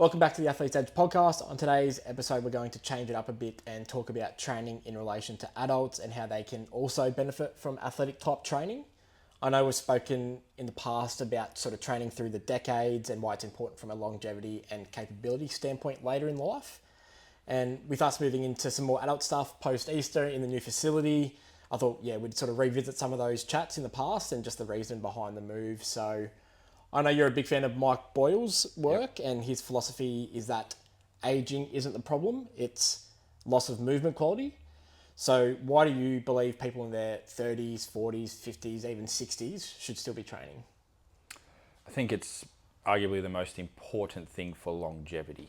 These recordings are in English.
Welcome back to the Athlete's Edge podcast. On today's episode, we're going to change it up a bit and talk about training in relation to adults and how they can also benefit from athletic type training. I know we've spoken in the past about sort of training through the decades and why it's important from a longevity and capability standpoint later in life. And with us moving into some more adult stuff post-Easter in the new facility, I thought, we'd sort of revisit some of those chats in the past and just the reason behind the move. So I know you're a big fan of Mike Boyle's work, and his philosophy is that aging isn't the problem, it's loss of movement quality. So why do you believe people in their 30s, 40s, 50s, even 60s should still be training? I think it's arguably the most important thing for longevity.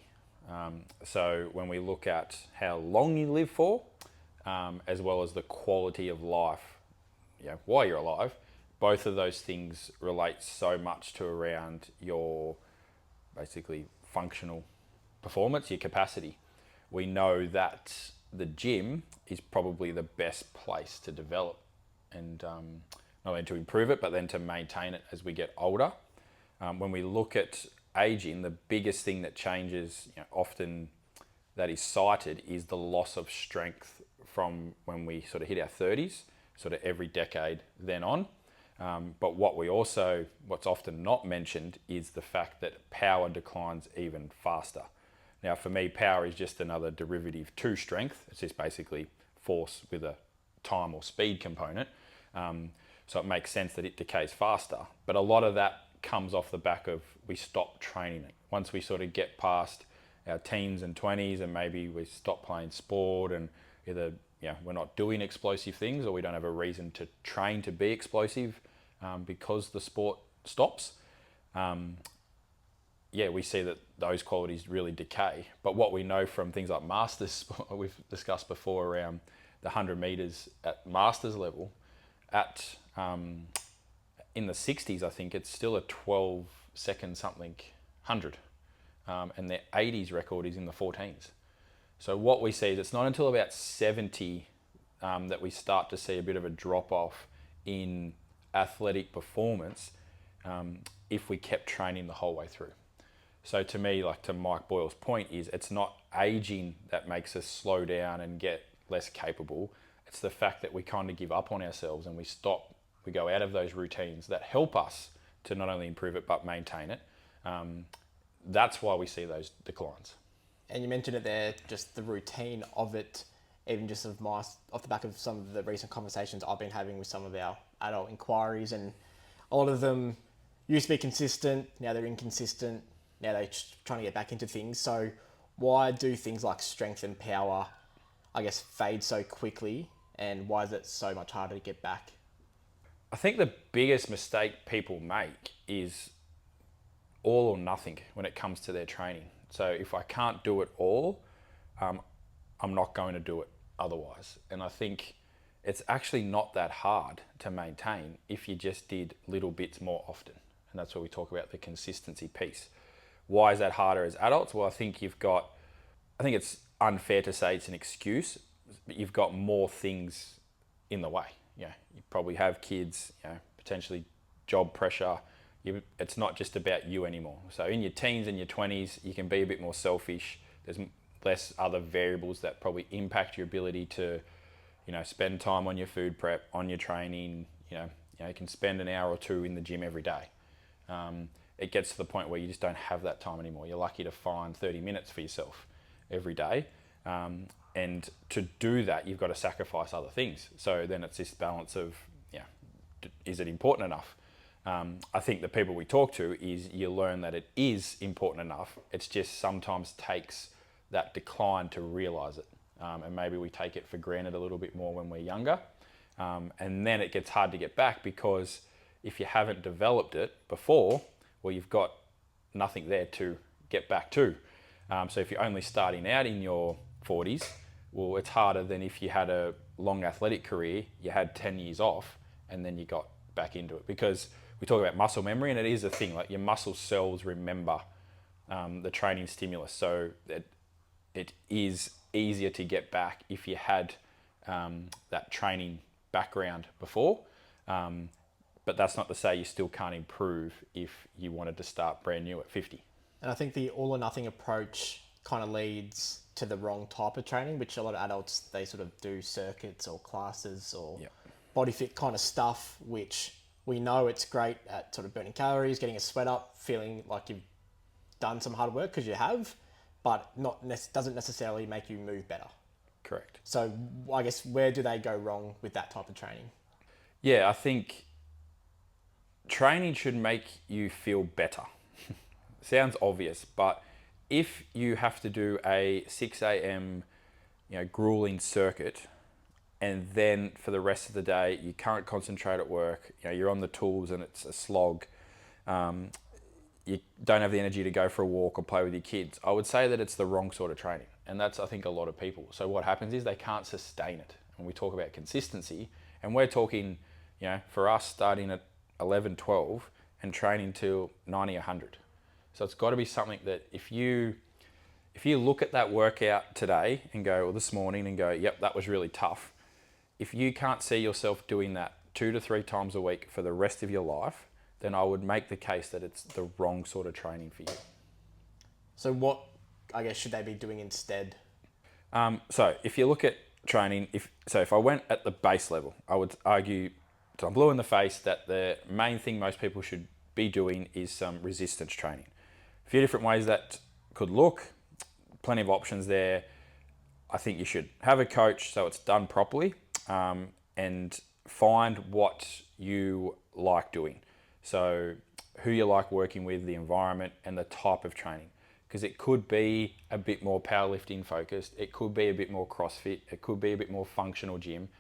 So when we look at how long you live for, as well as the quality of life, while you're alive, both of those things relate so much to around your basically functional performance, your capacity. We know that the gym is probably the best place to develop and not only to improve it, but then to maintain it as we get older. When we look at aging, the biggest thing that changes, often that is cited, is the loss of strength from when we sort of hit our 30s, sort of every decade then on. But what's often not mentioned is the fact that power declines even faster. Now, for me, power is just another derivative to strength. It's just basically force with a time or speed component. So it makes sense that it decays faster. But a lot of that comes off the back of we stop training it. Once we sort of get past our teens and 20s and maybe we stop playing sport and either we're not doing explosive things or we don't have a reason to train to be explosive because the sport stops. We see that those qualities really decay. But what we know from things like masters, we've discussed before around the 100 metres at masters level, in the 60s, I think it's still a 12 second something 100. And their 80s record is in the 14s. So what we see is it's not until about 70 that we start to see a bit of a drop off in athletic performance if we kept training the whole way through. So to me, like to Mike Boyle's point, is it's not aging that makes us slow down and get less capable. It's the fact that we kind of give up on ourselves and we go out of those routines that help us to not only improve it but maintain it. That's why we see those declines. And you mentioned it there, just the routine of it, even just off the back of some of the recent conversations I've been having with some of our adult inquiries, and a lot of them used to be consistent, now they're inconsistent, now they're trying to get back into things. So why do things like strength and power, fade so quickly, and why is it so much harder to get back? I think the biggest mistake people make is all or nothing when it comes to their training. So if I can't do it all, I'm not going to do it otherwise. And I think it's actually not that hard to maintain if you just did little bits more often. And that's where we talk about the consistency piece. Why is that harder as adults? Well, I think it's unfair to say it's an excuse, but you've got more things in the way. You probably have kids, potentially job pressure. It's not just about you anymore. So in your teens and your 20s, you can be a bit more selfish. There's less other variables that probably impact your ability to, spend time on your food prep, on your training. You can spend an hour or two in the gym every day. It gets to the point where you just don't have that time anymore. You're lucky to find 30 minutes for yourself every day. And to do that, you've got to sacrifice other things. So then it's this balance of, is it important enough? I think the people we talk to is you learn that it is important enough. It's just sometimes takes that decline to realise it. And maybe we take it for granted a little bit more when we're younger. And then it gets hard to get back because if you haven't developed it before, well, you've got nothing there to get back to. So if you're only starting out in your 40s, well, it's harder than if you had a long athletic career, you had 10 years off, and then you got back into it. Because we talk about muscle memory, and it is a thing, like your muscle cells remember the training stimulus. So it is easier to get back if you had that training background before. But that's not to say you still can't improve if you wanted to start brand new at 50. And I think the all or nothing approach kind of leads to the wrong type of training, which a lot of adults, they sort of do circuits or classes or body fit kind of stuff, which we know it's great at sort of burning calories, getting a sweat up, feeling like you've done some hard work because you have, but doesn't necessarily make you move better. Correct. So I guess where do they go wrong with that type of training? Yeah, I think training should make you feel better. Sounds obvious, but if you have to do a 6 a.m. Grueling circuit, and then for the rest of the day you can't concentrate at work, you're on the tools and it's a slog, you don't have the energy to go for a walk or play with your kids, I would say that it's the wrong sort of training. And that's, I think, a lot of people. So what happens is they can't sustain it. And we talk about consistency, and we're talking, for us starting at 11, 12 and training till 90, 100. So it's got to be something that if you look at that workout today and go, or this morning and go, yep, that was really tough. If you can't see yourself doing that 2 to 3 times a week for the rest of your life, then I would make the case that it's the wrong sort of training for you. So what, I guess, should they be doing instead? So if you look at training, if I went at the base level, I would argue till I'm blue in the face that the main thing most people should be doing is some resistance training. A few different ways that could look, plenty of options there. I think you should have a coach so it's done properly, and find what you like doing. So who you like working with, the environment, and the type of training. Because it could be a bit more powerlifting focused, it could be a bit more CrossFit, it could be a bit more functional gym.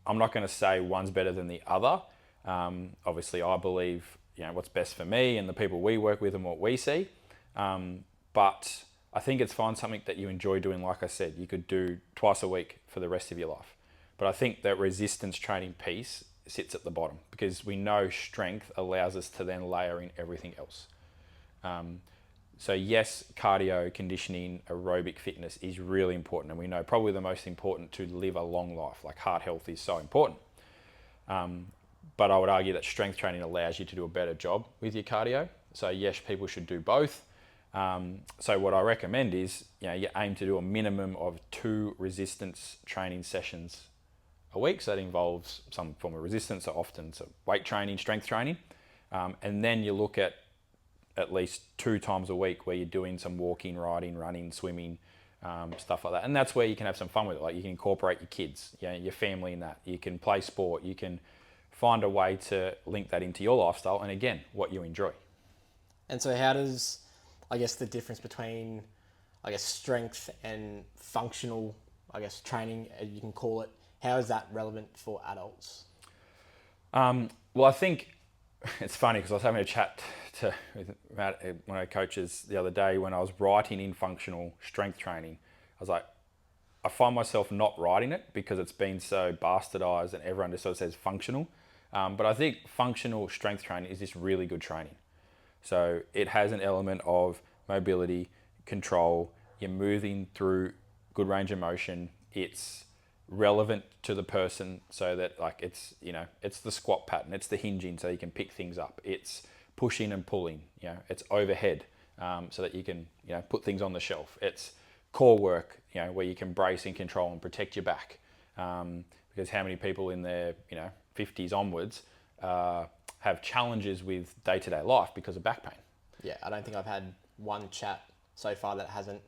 I'm not going to say one's better than the other. Obviously, I believe what's best for me and the people we work with and what we see. But I think it's find something that you enjoy doing. Like I said, you could do twice a week for the rest of your life. But I think that resistance training piece sits at the bottom, because we know strength allows us to then layer in everything else. So yes, cardio, conditioning, aerobic fitness is really important, and we know probably the most important to live a long life. Like heart health is so important. But I would argue that strength training allows you to do a better job with your cardio. So yes, people should do both. So what I recommend is, you aim to do a minimum of 2 resistance training sessions a week. So that involves some form of resistance, so often weight training, strength training. And then you look at least 2 times a week where you're doing some walking, riding, running, swimming, stuff like that. And that's where you can have some fun with it. Like you can incorporate your kids, your family in that. You can play sport. You can find a way to link that into your lifestyle. And again, what you enjoy. And so how does, I guess, the difference between, strength and functional, training, you can call it, how is that relevant for adults? Well, I think it's funny because I was having a chat with Matt, one of our coaches, the other day when I was writing in functional strength training. I was like, I find myself not writing it because it's been so bastardized and everyone just sort of says functional. But I think functional strength training is just really good training. So it has an element of mobility, control, you're moving through good range of motion, it's relevant to the person so that it's the squat pattern, it's the hinging so you can pick things up, it's pushing and pulling, it's overhead so that you can put things on the shelf, it's core work, where you can brace and control and protect your back, because how many people in their 50s onwards have challenges with day-to-day life because of back pain. Yeah, I don't think I've had one chat so far that hasn't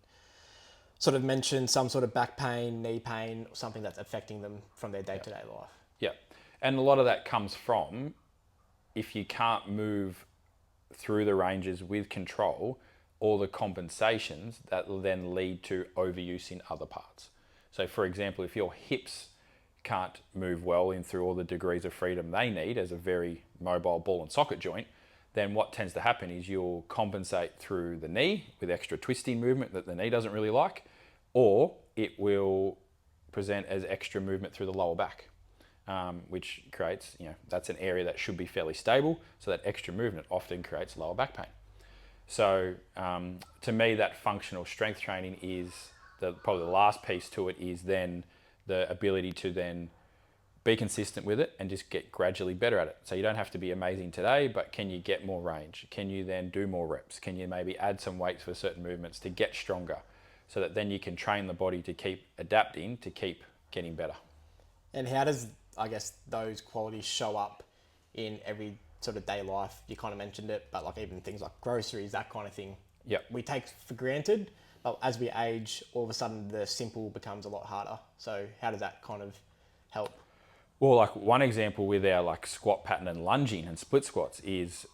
sort of mentioned some sort of back pain, knee pain, or something that's affecting them from their day-to-day life. Yeah, and a lot of that comes from if you can't move through the ranges with control, all the compensations that will then lead to overuse in other parts. So for example, if your hips can't move well in through all the degrees of freedom they need as a very mobile ball and socket joint, then what tends to happen is you'll compensate through the knee with extra twisting movement that the knee doesn't really like, or it will present as extra movement through the lower back, which creates, that's an area that should be fairly stable, so that extra movement often creates lower back pain. So to me, that functional strength training is probably the last piece to it, is then the ability to then be consistent with it and just get gradually better at it. So you don't have to be amazing today, but can you get more range? Can you then do more reps? Can you maybe add some weights for certain movements to get stronger, so that then you can train the body to keep adapting, to keep getting better? And how does, I guess, those qualities show up in every sort of day life? You kind of mentioned it, but like even things like groceries, that kind of thing. Yep. We take for granted, but as we age, all of a sudden the simple becomes a lot harder. So how does that kind of help? Well, like one example with our like squat pattern and lunging and split squats is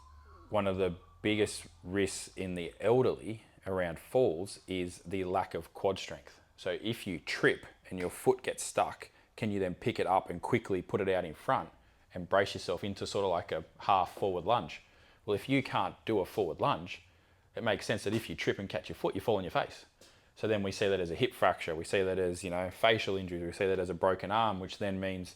one of the biggest risks in the elderly around falls is the lack of quad strength. So if you trip and your foot gets stuck, can you then pick it up and quickly put it out in front and brace yourself into sort of like a half forward lunge? Well, if you can't do a forward lunge, it makes sense that if you trip and catch your foot, you fall on your face. So then we see that as a hip fracture, we see that as, facial injuries, we see that as a broken arm, which then means,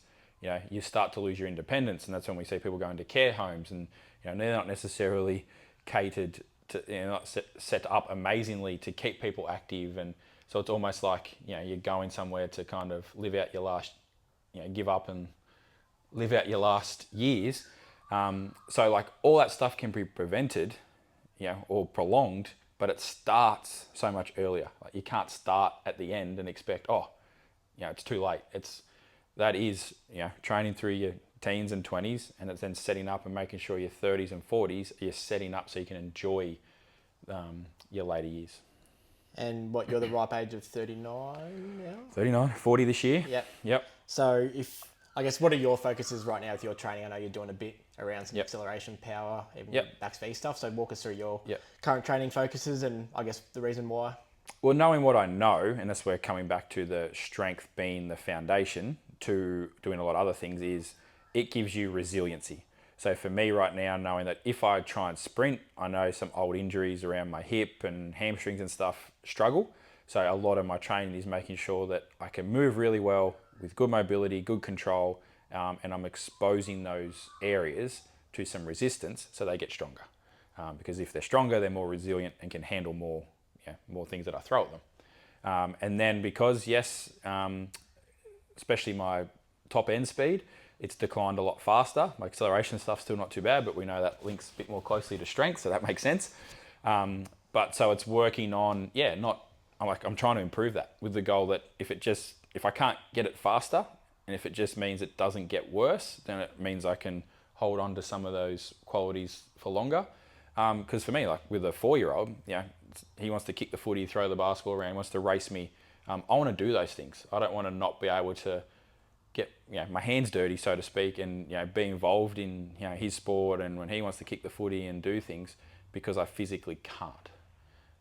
you start to lose your independence. And that's when we see people go into care homes and, they're not necessarily catered to, not set up amazingly to keep people active. And so it's almost like, you're going somewhere to kind of live out your last, give up and live out your last years. So like all that stuff can be prevented, or prolonged, but it starts so much earlier. Like you can't start at the end and expect, it's too late. That is training through your teens and 20s, and it's then setting up and making sure your 30s and 40s, you're setting up so you can enjoy your later years. And you're the ripe age of 39 now? 39, 40 this year. Yep. So what are your focuses right now with your training? I know you're doing a bit around some acceleration, power, even back V stuff. So walk us through your current training focuses and I guess the reason why. Well, knowing what I know, and that's where coming back to the strength being the foundation to doing a lot of other things, is it gives you resiliency. So for me right now, knowing that if I try and sprint, I know some old injuries around my hip and hamstrings and stuff struggle. So a lot of my training is making sure that I can move really well with good mobility, good control, and I'm exposing those areas to some resistance so they get stronger. Because if they're stronger, they're more resilient and can handle more things that I throw at them. And then because, especially my top end speed, it's declined a lot faster. My acceleration stuff's still not too bad, but we know that links a bit more closely to strength, so that makes sense. But so it's working on, I'm trying to improve that with the goal that if I can't get it faster, and if it just means it doesn't get worse, then it means I can hold on to some of those qualities for longer. Because for me, like with a 4-year-old, he wants to kick the footy, throw the basketball around, wants to race me. I want to do those things. I don't want to not be able to get my hands dirty, so to speak, and be involved in his sport and when he wants to kick the footy and do things because I physically can't.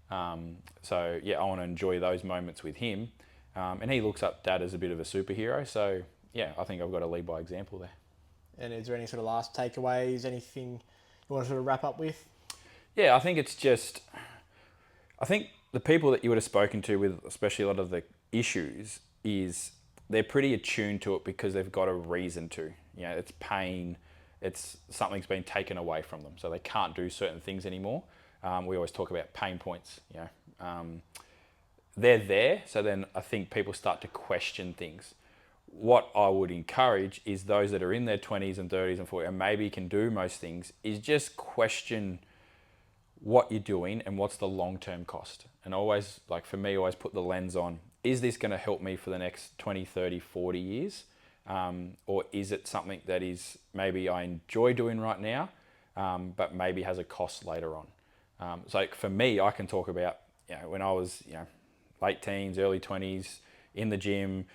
I want to enjoy those moments with him. And he looks up Dad as a bit of a superhero. So, I think I've got to lead by example there. And is there any sort of last takeaways, anything you want to sort of wrap up with? Yeah, I think I think the people that you would have spoken to with especially a lot of the issues is they're pretty attuned to it because they've got a reason to. It's pain, it's something's been taken away from them. So they can't do certain things anymore. We always talk about pain points, they're there, so then I think people start to question things. What I would encourage is those that are in their 20s and 30s and 40s and maybe can do most things is just question what you're doing and what's the long-term cost. And always, like for me, always put the lens on, is this going to help me for the next 20, 30, 40 years? Or is it something that is maybe I enjoy doing right now, but maybe has a cost later on? So for me, I can talk about, when I was, late teens, early 20s, in the gym,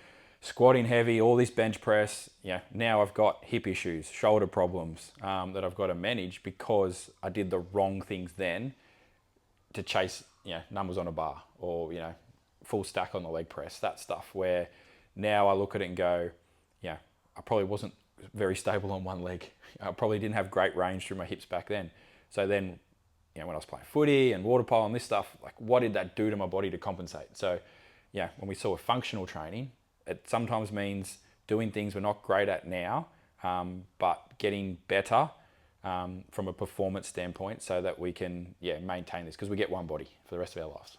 squatting heavy, all this bench press. Now I've got hip issues, shoulder problems that I've got to manage because I did the wrong things then to chase, numbers on a bar or, full stack on the leg press, that stuff, where now I look at it and go, I probably wasn't very stable on one leg. I probably didn't have great range through my hips back then. So then, when I was playing footy and water polo and this stuff, like what did that do to my body to compensate? So when we saw functional training, it sometimes means doing things we're not great at now, but getting better from a performance standpoint so that we can maintain this because we get one body for the rest of our lives.